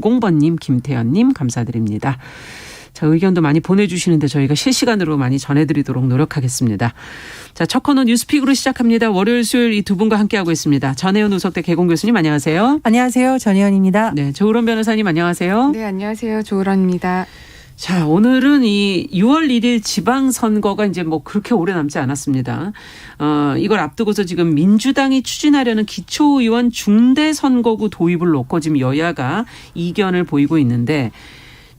공번님, 김태현님 감사드립니다. 자, 의견도 많이 보내주시는데 저희가 실시간으로 많이 전해드리도록 노력하겠습니다. 자, 첫 코너 뉴스픽으로 시작합니다. 월요일, 수요일 이 두 분과 함께하고 있습니다. 전혜연 우석대 개공교수님 안녕하세요. 안녕하세요. 전혜연입니다. 네, 조으론 변호사님 안녕하세요. 네, 안녕하세요. 조으론입니다. 자, 오늘은 이 6월 1일 지방선거가 이제 뭐 그렇게 오래 남지 않았습니다. 이걸 앞두고서 지금 민주당이 추진하려는 기초의원 중대선거구 도입을 놓고 지금 여야가 이견을 보이고 있는데,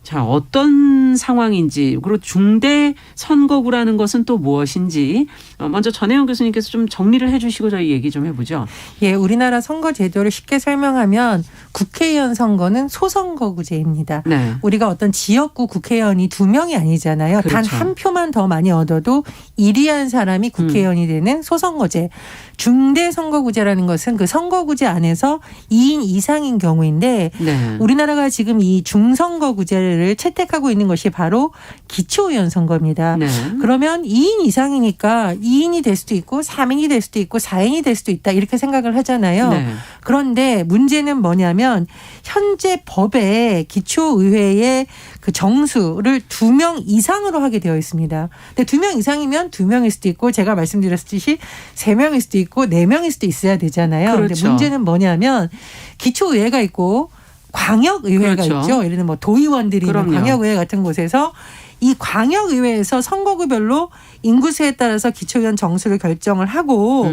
자, 어떤 상황인지, 그리고 중대 선거구라는 것은 또 무엇인지 먼저 전혜연 교수님께서 좀 정리를 해 주시고 저희 얘기 좀 해보죠. 예, 우리나라 선거 제도를 쉽게 설명하면 국회의원 선거는 소선거구제입니다. 네. 우리가 어떤 지역구 국회의원이 2명이 아니잖아요. 그렇죠. 단 한 표만 더 많이 얻어도 1위한 사람이 국회의원이 되는 소선거제. 중대 선거구제라는 것은 그 선거구제 안에서 2인 이상인 경우인데, 네. 우리나라가 지금 이 중선거구제를 채택하고 있는 것이 바로 기초의원 선거입니다. 네. 그러면 2인 이상이니까 2인이 될 수도 있고 3인이 될 수도 있고 4인이 될 수도 있다 이렇게 생각을 하잖아요. 네. 그런데 문제는 뭐냐면 현재 법에 기초의회의 그 정수를 2명 이상으로 하게 되어 있습니다. 근데 2명 이상이면 2명일 수도 있고, 제가 말씀드렸듯이 3명일 수도 있고 4명일 수도 있어야 되잖아요. 그렇죠. 근데 문제는 뭐냐면 기초의회가 있고 광역의회가 그렇죠. 있죠. 예를 들면 뭐 도의원들이 있는 그럼요. 광역의회 같은 곳에서 이 광역의회에서 선거구별로 인구수에 따라서 기초의원 정수를 결정을 하고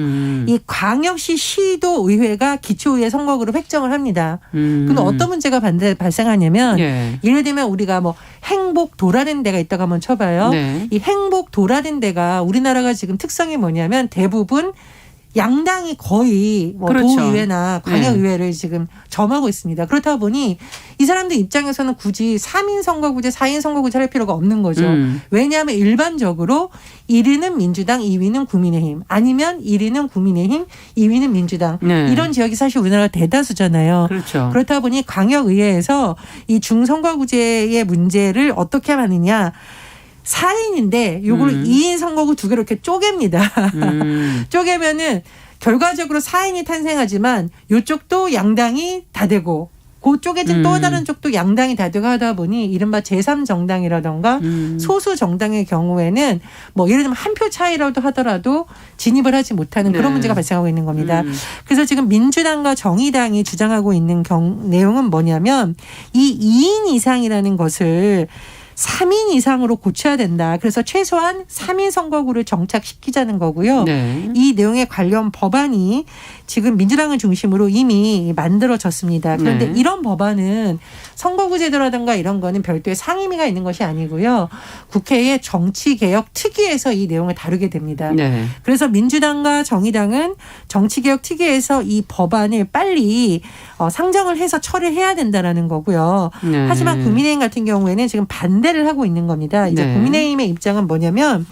이 광역시 시도 의회가 기초의회 선거구를 획정을 합니다. 그럼 어떤 문제가 발생하냐면 예. 예를 들면 우리가 뭐 행복 도라는 데가 있다고 한번 쳐봐요. 네. 이 행복 도라는 데가 우리나라가 지금 특성이 뭐냐면 대부분 양당이 거의 뭐 그렇죠. 도의회나 광역의회를 지금 점하고 있습니다. 그렇다 보니 이 사람들 입장에서는 굳이 3인 선거구제, 4인 선거구제 할 필요가 없는 거죠. 왜냐하면 일반적으로 1위는 민주당, 2위는 국민의힘, 아니면 1위는 국민의힘, 2위는 민주당. 네. 이런 지역이 사실 우리나라 대다수잖아요. 그렇죠. 그렇다 보니 광역의회에서 이 중선거구제의 문제를 어떻게 하느냐. 4인인데 요걸 2인 선거구 2개로 이렇게 쪼갭니다. 쪼개면은 결과적으로 4인이 탄생하지만 요쪽도 양당이 다 되고 그 쪼개진 또 다른 쪽도 양당이 다 되고 하다 보니 이른바 제3정당이라던가 소수 정당의 경우에는 뭐 예를 들면 한 표 차이라도 하더라도 진입을 하지 못하는 그런 네. 문제가 발생하고 있는 겁니다. 그래서 지금 민주당과 정의당이 주장하고 있는 내용은 뭐냐면 이 2인 이상이라는 것을 3인 이상으로 고쳐야 된다. 그래서 최소한 3인 선거구를 정착시키자는 거고요. 네. 이 내용에 관련 법안이 지금 민주당을 중심으로 이미 만들어졌습니다. 그런데 네. 이런 법안은 선거구 제도라든가 이런 거는 별도의 상임위가 있는 것이 아니고요. 국회의 정치개혁 특위에서 이 내용을 다루게 됩니다. 네. 그래서 민주당과 정의당은 정치개혁 특위에서 이 법안을 빨리 상정을 해서 처리해야 된다라는 거고요. 네. 하지만 국민의힘 같은 경우에는 지금 반대를 하고 있는 겁니다. 이제 네. 국민의힘의 입장은 뭐냐면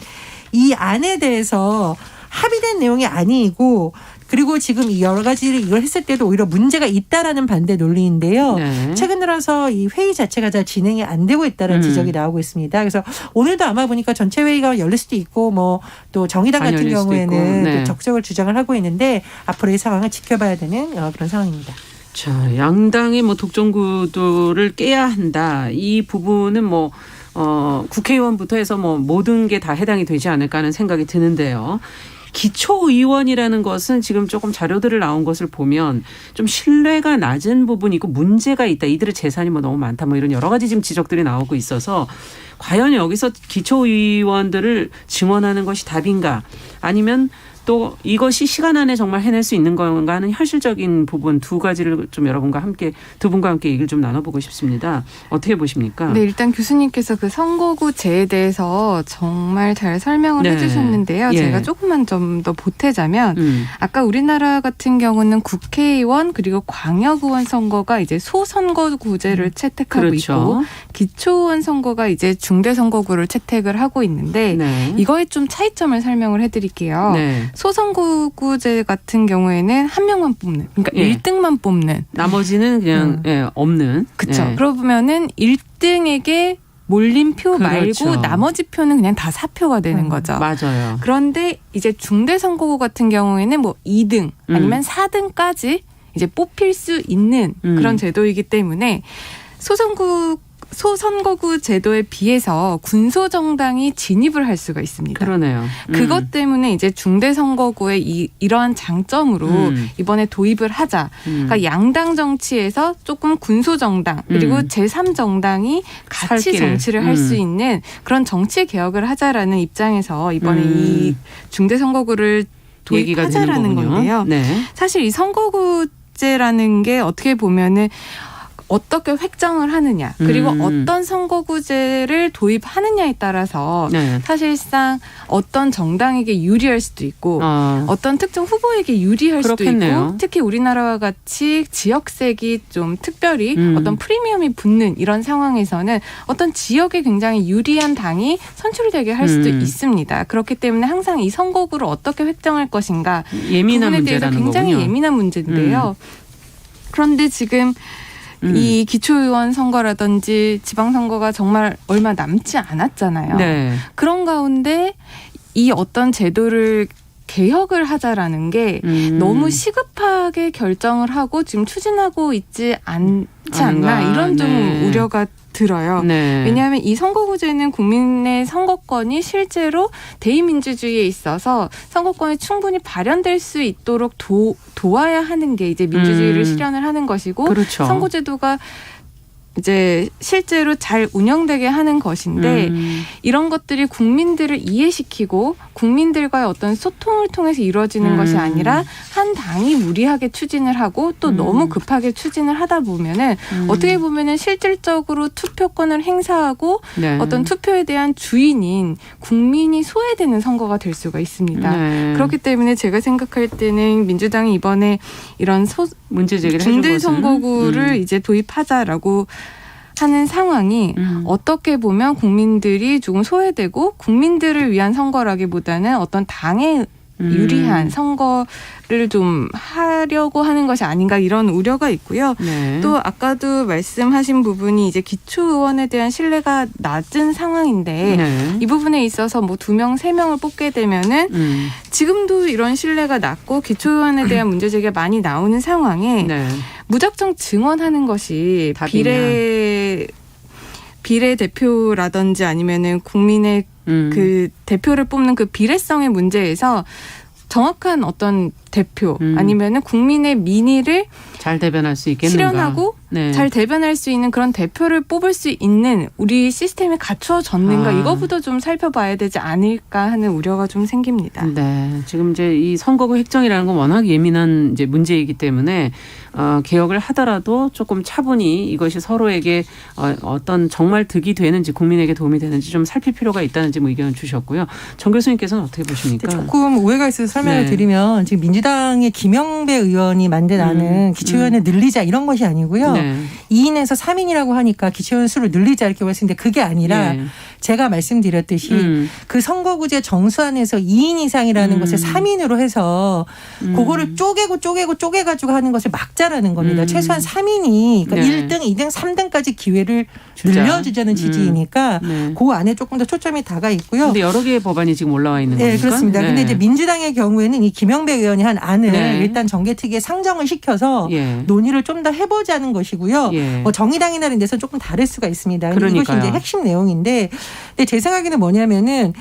이 안에 대해서 합의된 내용이 아니고, 그리고 지금 이 여러 가지를 이걸 했을 때도 오히려 문제가 있다라는 반대 논리인데요. 네. 최근 들어서 이 회의 자체가 잘 진행이 안 되고 있다는 지적이 나오고 있습니다. 그래서 오늘도 아마 보니까 전체 회의가 열릴 수도 있고 뭐 또 정의당 안 같은 열릴 수도 경우에는 있고. 네. 또 적극적으로 주장을 하고 있는데 앞으로 이 상황을 지켜봐야 되는 그런 상황입니다. 자, 양당의 뭐 독점구도를 깨야 한다. 이 부분은 뭐 국회의원부터 해서 뭐 모든 게 다 해당이 되지 않을까 하는 생각이 드는데요. 기초의원이라는 것은 지금 조금 자료들을 나온 것을 보면 좀 신뢰가 낮은 부분이 있고 문제가 있다. 이들의 재산이 뭐 너무 많다. 뭐 이런 여러 가지 지금 지적들이 나오고 있어서 과연 여기서 기초의원들을 증원하는 것이 답인가? 아니면 또 이것이 시간 안에 정말 해낼 수 있는 건가 하는 현실적인 부분 두 가지를 좀 두 분과 함께 얘기를 좀 나눠보고 싶습니다. 어떻게 보십니까? 네, 일단 교수님께서 그 선거구제에 대해서 정말 잘 설명을 네. 해주셨는데요. 예. 제가 조금만 좀 더 보태자면 아까 우리나라 같은 경우는 국회의원 그리고 광역의원 선거가 이제 소선거구제를 채택하고 그렇죠. 있고 기초의원 선거가 이제 중대선거구를 채택을 하고 있는데 네. 이거의 좀 차이점을 설명을 해드릴게요. 네. 소선거구제 같은 경우에는 한 명만 뽑는, 그러니까 예. 1등만 뽑는. 나머지는 그냥 없는. 그렇죠. 네. 그러면은 1등에게 몰린 표 그렇죠. 말고 나머지 표는 그냥 다 사표가 되는 거죠. 맞아요. 그런데 이제 중대선거구 같은 경우에는 뭐 2등 아니면 4등까지 이제 뽑힐 수 있는 그런 제도이기 때문에 소선거구 제도에 비해서 군소정당이 진입을 할 수가 있습니다. 그러네요. 그것 때문에 이제 중대선거구의 이러한 장점으로 이번에 도입을 하자. 그러니까 양당 정치에서 조금 군소정당 그리고 제3정당이 같이 살길을. 정치를 할 수 있는 그런 정치 개혁을 하자라는 입장에서 이번에 이 중대선거구를 얘기가 되는 도입하자라는 거군요. 건데요. 네. 사실 이 선거구제라는 게 어떻게 보면은 어떻게 획정을 하느냐 그리고 어떤 선거구제를 도입하느냐에 따라서 네. 사실상 어떤 정당에게 유리할 수도 있고 어떤 특정 후보에게 유리할 그렇겠네요. 수도 있고 특히 우리나라와 같이 지역색이 좀 특별히 어떤 프리미엄이 붙는 이런 상황에서는 어떤 지역에 굉장히 유리한 당이 선출되게 할 수도 있습니다. 그렇기 때문에 항상 이 선거구를 어떻게 획정할 것인가 예민한 부분에 대해서 문제라는 굉장히 거군요. 예민한 문제인데요. 그런데 지금 이 기초의원 선거라든지 지방선거가 정말 얼마 남지 않았잖아요. 네. 그런 가운데 이 어떤 제도를 개혁을 하자라는 게 너무 시급하게 결정을 하고 지금 추진하고 있지 않지 않나 이런 좀 네. 우려가 들어요. 네. 왜냐하면 이 선거구제는 국민의 선거권이 실제로 대의민주주의에 있어서 선거권이 충분히 발현될 수 있도록 도와야 하는 게 이제 민주주의를 실현을 하는 것이고 그렇죠. 선거제도가 이제 실제로 잘 운영되게 하는 것인데 이런 것들이 국민들을 이해시키고 국민들과의 어떤 소통을 통해서 이루어지는 것이 아니라 한 당이 무리하게 추진을 하고 또 너무 급하게 추진을 하다 보면은 어떻게 보면은 실질적으로 투표권을 행사하고 네. 어떤 투표에 대한 주인인 국민이 소외되는 선거가 될 수가 있습니다. 네. 그렇기 때문에 제가 생각할 때는 민주당이 이번에 이런 문제 제기를 해준 중대 것은 선거구를 이제 도입하자라고 하는 상황이 어떻게 보면 국민들이 조금 소외되고 국민들을 위한 선거라기보다는 어떤 당에 유리한 선거를 좀 하려고 하는 것이 아닌가 이런 우려가 있고요. 네. 또 아까도 말씀하신 부분이 이제 기초의원에 대한 신뢰가 낮은 상황인데 네. 이 부분에 있어서 뭐 2명, 3명을 뽑게 되면은 지금도 이런 신뢰가 낮고 기초의원에 대한 문제 제기가 많이 나오는 상황에 네. 무작정 증언하는 것이 답이냐. 비례대표라든지 아니면은 국민의 그 대표를 뽑는 그 비례성의 문제에서 정확한 어떤 대표 아니면은 국민의 민의를 잘 대변할 수 있겠는가. 실현하고 네. 잘 대변할 수 있는 그런 대표를 뽑을 수 있는 우리 시스템이 갖추어졌는가 이거부터 좀 살펴봐야 되지 않을까 하는 우려가 좀 생깁니다. 네, 지금 이제 이 선거구 획정이라는 건 워낙 예민한 이제 문제이기 때문에 개혁을 하더라도 조금 차분히 이것이 서로에게 어떤 정말 득이 되는지 국민에게 도움이 되는지 좀 살필 필요가 있다는지 뭐 의견을 주셨고요. 정 교수님께서는 어떻게 보십니까? 조금 오해가 있어서 설명을 네. 드리면 지금 민주당의 김영배 의원이 만든 기초의원을 늘리자 이런 것이 아니고요. 네. 2인에서 3인이라고 하니까 기초의원 수를 늘리자 이렇게 말씀드렸는데 그게 아니라 네. 제가 말씀드렸듯이 그 선거구제 정수안에서 2인 이상이라는 것을 3인으로 해서 그거를 쪼개가지고 하는 것을 막자라는 겁니다. 최소한 3인이 그러니까 네. 1등, 2등, 3등까지 기회를 주자. 늘려주자는 취지이니까 네. 그 안에 조금 더 초점이 다가 있고요. 근데 여러 개의 법안이 지금 올라와 있는 네, 겁니까? 그렇습니다. 네. 근데 이제 민주당의 경우에는 이 김영배 의원이 한 안을 네. 일단 정개특위에 상정을 시켜서 예. 논의를 좀 더 해보자는 것이고요. 예. 뭐 정의당이나 이런 데서는 조금 다를 수가 있습니다. 근데 이것이 그러니까요. 이제 핵심 내용인데, 근데 제 생각에는 뭐냐면은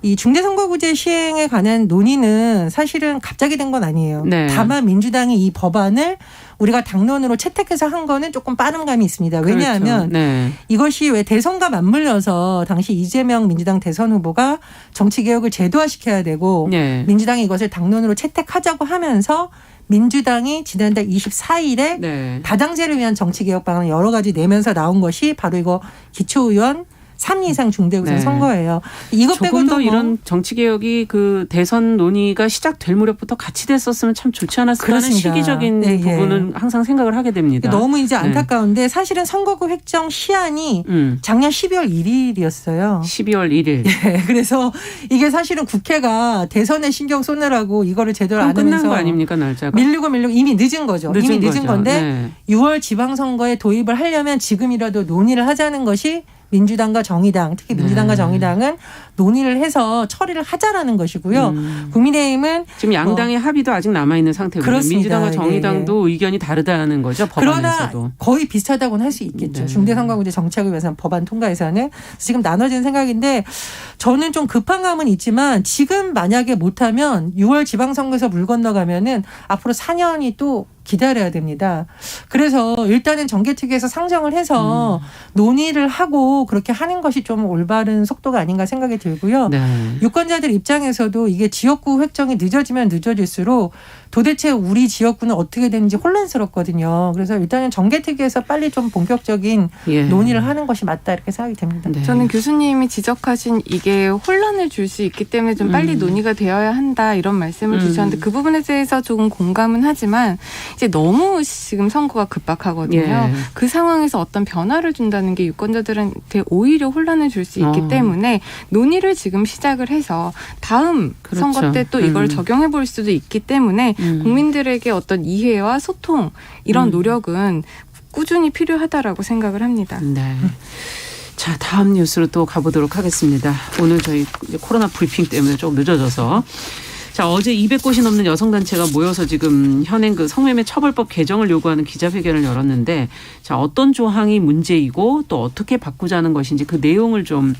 이 중대선거구제 시행에 관한 논의는 사실은 갑자기 된 건 아니에요. 네. 다만 민주당이 이 법안을 우리가 당론으로 채택해서 한 거는 조금 빠름감이 있습니다. 왜냐하면 그렇죠. 네. 이것이 왜 대선과 맞물려서 당시 이재명 민주당 대선 후보가 정치개혁을 제도화시켜야 되고 네. 민주당이 이것을 당론으로 채택하자고 하면서 민주당이 지난달 24일에 네. 다당제를 위한 정치개혁 방안을 여러 가지 내면서 나온 것이 바로 이거 기초의원 3인 이상 중대구선 네. 선거예요. 이것 조금 빼고도 더 뭐 이런 정치 개혁이 그 대선 논의가 시작될 무렵부터 같이 됐었으면 참 좋지 않았을까 하는 그렇습니다. 시기적인 네, 예. 부분은 항상 생각을 하게 됩니다. 너무 이제 네. 안타까운데 사실은 선거구 획정 시한이 작년 12월 1일이었어요. 12월 1일. 네, 그래서 이게 사실은 국회가 대선에 신경 쏘느라고 이거를 제대로 그럼 안 끝난 하면서 거 아닙니까 날짜가? 밀리고 이미 늦은 거죠. 이미 늦은 거죠. 건데 네. 6월 지방선거에 도입을 하려면 지금이라도 논의를 하자는 것이 민주당과 정의당, 특히 민주당과 정의당은 논의를 해서 처리를 하자라는 것이고요. 국민의힘은 지금 양당의 합의도 아직 남아있는 상태고요. 그렇습니다. 민주당과 정의당도 의견이 다르다는 거죠. 법안에서도. 그러나 거의 비슷하다고는 할 수 있겠죠. 네. 중대선거구제 정착을 위해서 법안 통과에서는 지금 나눠진 생각인데 저는 좀 급한 감은 있지만 지금 만약에 못하면 6월 지방선거에서 물 건너가면은 앞으로 4년이 또 기다려야 됩니다. 그래서 일단은 정개특위에서 상정을 해서 논의를 하고 그렇게 하는 것이 좀 올바른 속도가 아닌가 생각이 들고요. 네. 유권자들 입장에서도 이게 지역구 획정이 늦어지면 늦어질수록 도대체 우리 지역구는 어떻게 되는지 혼란스럽거든요. 그래서 일단은 정개특위에서 빨리 좀 본격적인 예. 논의를 하는 것이 맞다 이렇게 생각이 됩니다. 네. 저는 교수님이 지적하신 이게 혼란을 줄 수 있기 때문에 좀 빨리 논의가 되어야 한다 이런 말씀을 주셨는데 그 부분에 대해서 조금 공감은 하지만 이제 너무 지금 선거가 급박하거든요. 예. 그 상황에서 어떤 변화를 준다는 게 유권자들한테 오히려 혼란을 줄 수 있기 때문에 논의를 지금 시작을 해서 다음 그렇죠. 선거 때 또 이걸 적용해 볼 수도 있기 때문에 국민들에게 어떤 이해와 소통 이런 노력은 꾸준히 필요하다라고 생각을 합니다. 네. 자, 다음 뉴스로 또 가보도록 하겠습니다. 오늘 저희 코로나 브리핑 때문에 조금 늦어져서. 자, 어제 200곳이 넘는 여성단체가 모여서 지금 현행 그 성매매 처벌법 개정을 요구하는 기자회견을 열었는데, 자, 어떤 조항이 문제이고 또 어떻게 바꾸자는 것인지 그 내용을 좀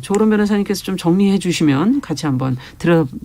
조론 변호사님께서 좀 정리해 주시면 같이 한번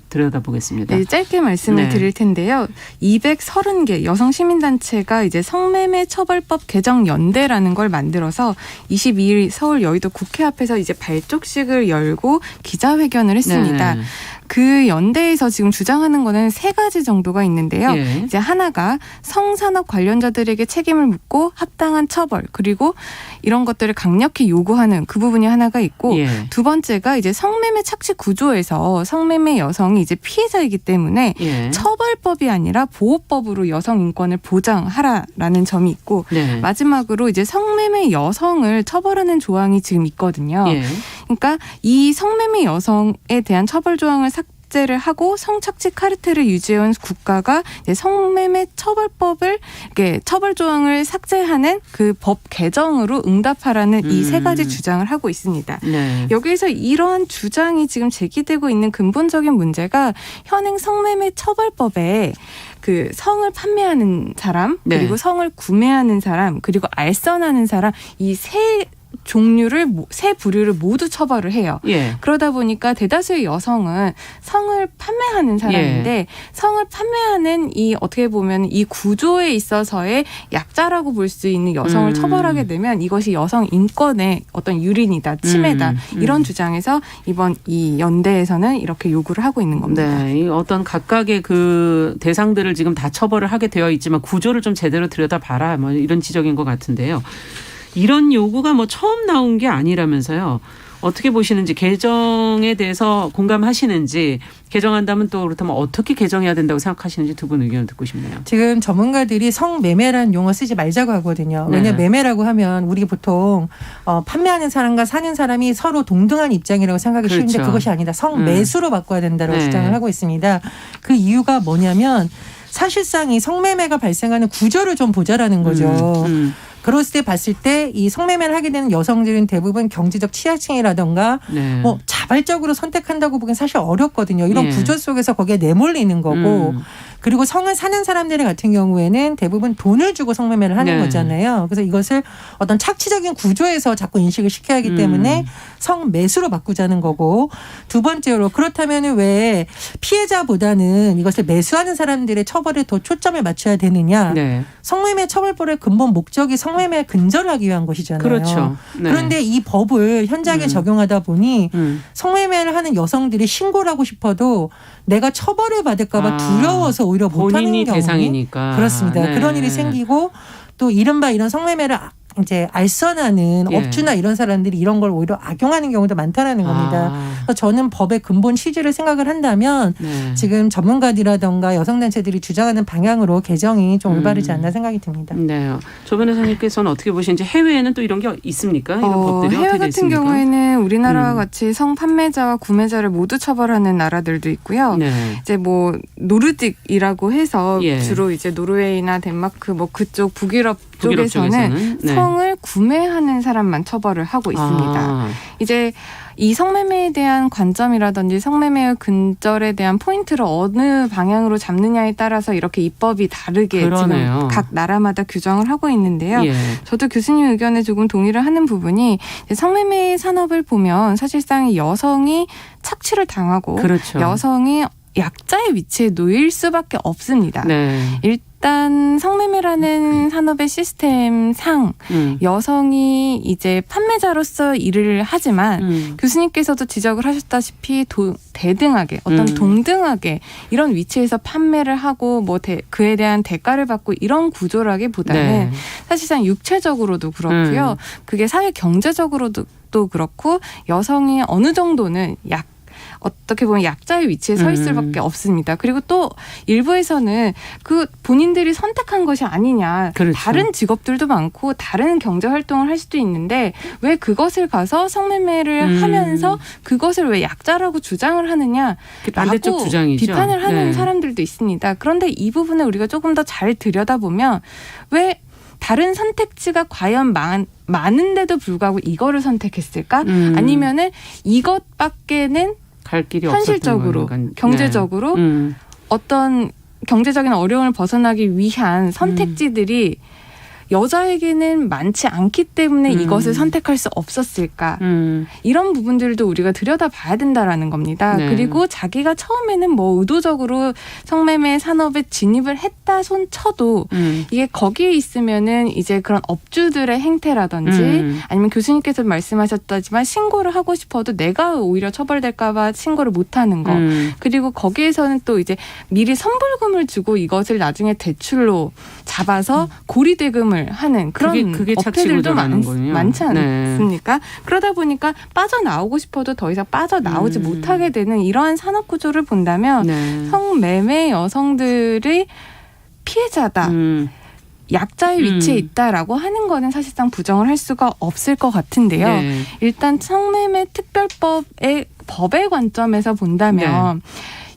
들여다보겠습니다. 네, 짧게 말씀을 드릴 텐데요. 230개 여성 시민단체가 이제 성매매 처벌법 개정 연대라는 걸 만들어서 22일 서울 여의도 국회 앞에서 이제 발족식을 열고 기자회견을 했습니다. 네. 그 연대에서 지금 주장하는 거는 세 가지 정도가 있는데요. 예. 이제 하나가 성산업 관련자들에게 책임을 묻고 합당한 처벌 그리고 이런 것들을 강력히 요구하는 그 부분이 하나가 있고 예. 두 번째가 이제 성매매 착취 구조에서 성매매 여성이 이제 피해자이기 때문에 예. 처벌법이 아니라 보호법으로 여성 인권을 보장하라라는 점이 있고 네. 마지막으로 이제 성매매 여성을 처벌하는 조항이 지금 있거든요. 예. 그러니까 이 성매매 여성에 대한 처벌 조항을 삭제를 하고 성착취 카르텔을 유지해온 국가가 이제 성매매 처벌법을 이렇게 처벌 조항을 삭제하는 그 법 개정으로 응답하라는 이 세 가지 주장을 하고 있습니다. 네. 여기에서 이러한 주장이 지금 제기되고 있는 근본적인 문제가 현행 성매매 처벌법에 그 성을 판매하는 사람 그리고 네. 성을 구매하는 사람 그리고 알선하는 사람 이 세 부류를 모두 처벌을 해요. 예. 그러다 보니까 대다수의 여성은 성을 판매하는 사람인데 성을 판매하는 이 어떻게 보면 이 구조에 있어서의 약자라고 볼 수 있는 여성을 처벌하게 되면 이것이 여성 인권의 어떤 유린이다, 침해다 이런 주장에서 이번 이 연대에서는 이렇게 요구를 하고 있는 겁니다. 네, 이 어떤 각각의 그 대상들을 지금 다 처벌을 하게 되어 있지만 구조를 좀 제대로 들여다봐라 뭐 이런 지적인 것 같은데요. 이런 요구가 뭐 처음 나온 게 아니라면서요. 어떻게 보시는지 개정에 대해서 공감하시는지 개정한다면 또 그렇다면 어떻게 개정해야 된다고 생각하시는지 두 분 의견을 듣고 싶네요. 지금 전문가들이 성매매라는 용어 쓰지 말자고 하거든요. 왜냐하면 네. 매매라고 하면 우리 보통 판매하는 사람과 사는 사람이 서로 동등한 입장이라고 생각하기 그렇죠. 쉬운데 그것이 아니다. 성매수로 바꿔야 된다고 네. 주장을 하고 있습니다. 그 이유가 뭐냐면 사실상 이 성매매가 발생하는 구조를 좀 보자라는 거죠. 그랬을 때 봤을 때 이 성매매를 하게 되는 여성들은 대부분 경제적 취약층이라던가 네. 뭐 자발적으로 선택한다고 보기엔 사실 어렵거든요. 이런 예. 구조 속에서 거기에 내몰리는 거고 그리고 성을 사는 사람들 같은 경우에는 대부분 돈을 주고 성매매를 하는 네. 거잖아요. 그래서 이것을 어떤 착취적인 구조에서 자꾸 인식을 시켜야 하기 때문에 성매수로 바꾸자는 거고 두 번째로 그렇다면 왜 피해자보다는 이것을 매수하는 사람들의 처벌에 더 초점을 맞춰야 되느냐. 네. 성매매 처벌법의 근본 목적이 성매매 근절하기 위한 것이잖아요. 그렇죠. 네. 그런데 이 법을 현장에 적용하다 보니 성매매를 하는 여성들이 신고를 하고 싶어도 내가 처벌을 받을까 봐 두려워서 오히려 못하는 본인이 경우가 대상이니까. 그렇습니다. 네. 그런 일이 생기고 또 이른바 이런 성매매를 이제 알선하는 예. 업주나 이런 사람들이 이런 걸 오히려 악용하는 경우도 많다라는 겁니다. 그래서 저는 법의 근본 취지를 생각을 한다면 네. 지금 전문가들이라던가 여성단체들이 주장하는 방향으로 개정이 좀 올바르지 않나 생각이 듭니다. 네. 조 변호사님께서는 어떻게 보시는지 해외에는 또 이런 게 있습니까? 이런 법들이 해외 어떻게 같은 있습니까? 경우에는 우리나라와 같이 성 판매자와 구매자를 모두 처벌하는 나라들도 있고요. 네. 이제 뭐 노르딕이라고 해서 예. 주로 이제 노르웨이나 덴마크 뭐 그쪽 북유럽 북쪽에서는 쪽에서는? 네. 성을 구매하는 사람만 처벌을 하고 있습니다. 이제 이 성매매에 대한 관점이라든지 성매매의 근절에 대한 포인트를 어느 방향으로 잡느냐에 따라서 이렇게 입법이 다르게 그러네요. 지금 각 나라마다 규정을 하고 있는데요. 예. 저도 교수님 의견에 조금 동의를 하는 부분이 성매매 산업을 보면 사실상 여성이 착취를 당하고 그렇죠. 여성이 약자의 위치에 놓일 수밖에 없습니다. 네. 일단 성매매라는 산업의 시스템상 여성이 이제 판매자로서 일을 하지만 교수님께서도 지적을 하셨다시피 대등하게 어떤 동등하게 이런 위치에서 판매를 하고 뭐 그에 대한 대가를 받고 이런 구조라기보다는 네. 사실상 육체적으로도 그렇고요. 그게 사회 경제적으로도 또 그렇고 여성이 어느 정도는 어떻게 보면 약자의 위치에 서 있을 밖에 없습니다. 그리고 또 일부에서는 그 본인들이 선택한 것이 아니냐. 그렇죠. 다른 직업들도 많고 다른 경제 활동을 할 수도 있는데 왜 그것을 가서 성매매를 하면서 그것을 왜 약자라고 주장을 하느냐. 반대쪽 라고 주장이죠. 비판을 하는 네. 사람들도 있습니다. 그런데 이 부분을 우리가 조금 더 잘 들여다보면 왜 다른 선택지가 과연 많은데도 불구하고 이거를 선택했을까? 아니면은 이것밖에는 갈 길이 현실적으로, 없었던 경제적으로 어떤 경제적인 어려움을 벗어나기 위한 선택지들이 여자에게는 많지 않기 때문에 이것을 선택할 수 없었을까? 이런 부분들도 우리가 들여다봐야 된다라는 겁니다. 네. 그리고 자기가 처음에는 뭐 의도적으로 성매매 산업에 진입을 했다 손 쳐도 이게 거기에 있으면은 이제 그런 업주들의 행태라든지 아니면 교수님께서 말씀하셨다지만 신고를 하고 싶어도 내가 오히려 처벌될까봐 신고를 못하는 거. 그리고 거기에서는 또 이제 미리 선불금을 주고 이것을 나중에 대출로 잡아서 고리대금을 하는 그런 그게 업체들도 거군요. 많지 네. 않습니까? 그러다 보니까 빠져나오고 싶어도 더 이상 빠져나오지 못하게 되는 이러한 산업 구조를 본다면 네. 성매매 여성들의 피해자다. 약자의 위치에 있다라고 하는 거는 사실상 부정을 할 수가 없을 것 같은데요. 네. 일단 성매매 특별법의 법의 관점에서 본다면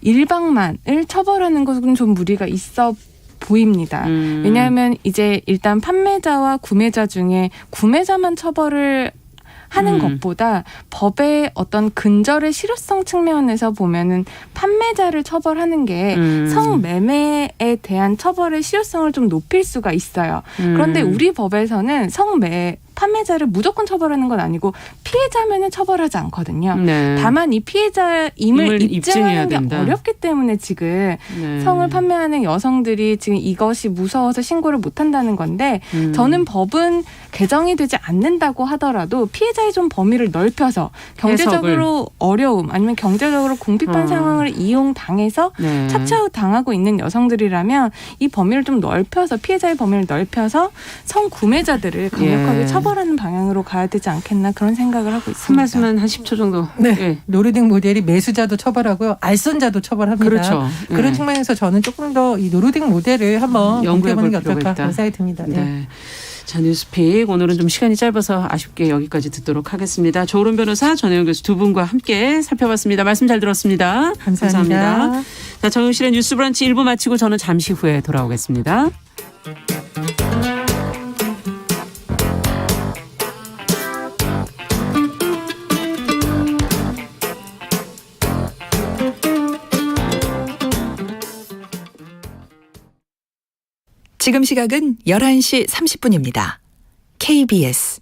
일방만을 처벌하는 것은 좀 무리가 있어 보입니다. 왜냐하면 이제 일단 판매자와 구매자 중에 구매자만 처벌을 하는 것보다 법의 어떤 근절의 실효성 측면에서 보면은 판매자를 처벌하는 게 성매매에 대한 처벌의 실효성을 좀 높일 수가 있어요. 그런데 우리 법에서는 판매자를 무조건 처벌하는 건 아니고 피해자면은 처벌하지 않거든요. 네. 다만 이 피해자임을 입증하는 게 된다. 어렵기 때문에 지금 성을 판매하는 여성들이 지금 이것이 무서워서 신고를 못한다는 건데 저는 법은 개정이 되지 않는다고 하더라도 피해자의 좀 범위를 넓혀서 경제적으로 어려움 아니면 경제적으로 궁핍한 상황을 이용당해서 착취 당하고 있는 여성들이라면 이 범위를 좀 넓혀서 피해자의 범위를 넓혀서 성구매자들을 강력하게 처벌하는 방향으로 가야 되지 않겠나 그런 생각을 하고 있습니다. 한 말씀만 한 10초 정도. 네. 네. 노르딕 모델이 매수자도 처벌하고요. 알선자도 처벌합니다. 그렇죠. 그런 네. 측면에서 저는 조금 더 이 노르딕 모델을 한번 검토해보는 게 필요가 어떨까 있다. 그런 생각이 듭니다. 네. 네. 자, 뉴스픽 오늘은 좀 시간이 짧아서 아쉽게 여기까지 듣도록 하겠습니다. 조은 변호사, 전혜영 교수 두 분과 함께 살펴봤습니다. 말씀 잘 들었습니다. 감사합니다. 자, 정영실의 뉴스 브런치 1부 마치고 저는 잠시 후에 돌아오겠습니다. 지금 시각은 11시 30분입니다. KBS